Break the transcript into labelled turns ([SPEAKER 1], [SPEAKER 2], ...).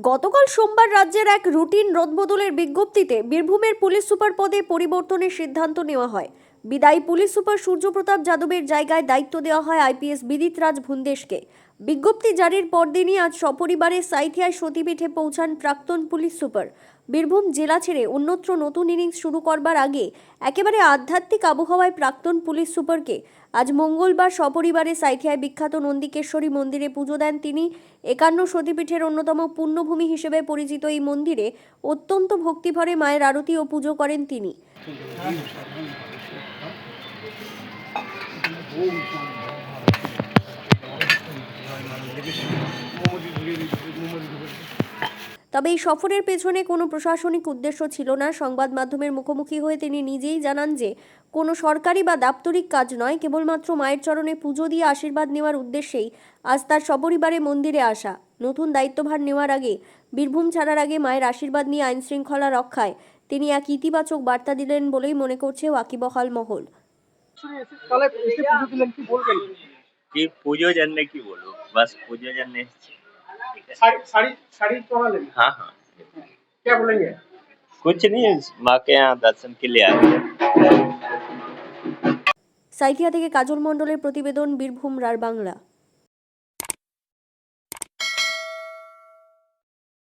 [SPEAKER 1] গতকাল সোমবার রাজ্যের এক রুটিন রদবদলের বিজ্ঞপ্তিতে বীরভূমের পুলিশ সুপার পদে পরিবর্তনের সিদ্ধান্ত নেওয়া হয়। বিদায়ী পুলিশ সুপার সূর্যপ্রতাপ যাদবের জায়গায় দায়িত্ব দেওয়া হয় আইপিএস বিদিত রাজ ভুন্দেশকে। বিজ্ঞপ্তি জারির পরদিনই আজ সপরিবারে সাঁইথিয়ায় সতীপীঠে পৌঁছান প্রাক্তন পুলিশ সুপার। বীরভূম জেলা ছেড়ে অন্যত্র নতুন ইনিংস শুরু করবার আগে একেবারে আধ্যাত্মিক আবহাওয়ায় প্রাক্তন পুলিশ সুপারকে আজ মঙ্গলবার সপরিবারে সাঁইথিয়ায় বিখ্যাত নন্দিকেশ্বরী মন্দিরে পুজো দেন তিনি। 51 সতীপীঠের অন্যতম পুণ্যভূমি হিসেবে পরিচিত এই মন্দিরে অত্যন্ত ভক্তিভরে মায়ের আরতি ও পুজো করেন তিনি। তবে এই সফরের পেছনে কোনো প্রশাসনিক উদ্দেশ্য ছিল না। সংবাদ মাধ্যমের মুখোমুখি হয়ে তিনি নিজেই জানান যে কোনো সরকারি বা দাপ্তরিক কাজ নয়, কেবলমাত্র মায়ের চরণে পুজো দিয়ে আশীর্বাদ নেওয়ার উদ্দেশ্যেই আজ তার সপরিবারে মন্দিরে আসা। নতুন দায়িত্বভার নেওয়ার আগে, বীরভূম ছাড়ার আগে মায়ের আশীর্বাদ নিয়ে আইন শৃঙ্খলা রক্ষায় তিনি এক ইতিবাচক বার্তা দিলেন বলেই মনে করছে ওয়াকিবহাল মহল।
[SPEAKER 2] कि पूजो जानने की बोलो, बस पूजो जानने।
[SPEAKER 3] साड़ी साड़ी पहना लेंगे।
[SPEAKER 2] हाँ हाँ,
[SPEAKER 3] क्या बोलेंगे?
[SPEAKER 2] कुछ नहीं, माँ के यहाँ दर्शन के लिए आए हैं।
[SPEAKER 1] সাঁইথিয়া থেকে কাজল মণ্ডলের প্রতিবেদন, বীরভূম রার বাংলা।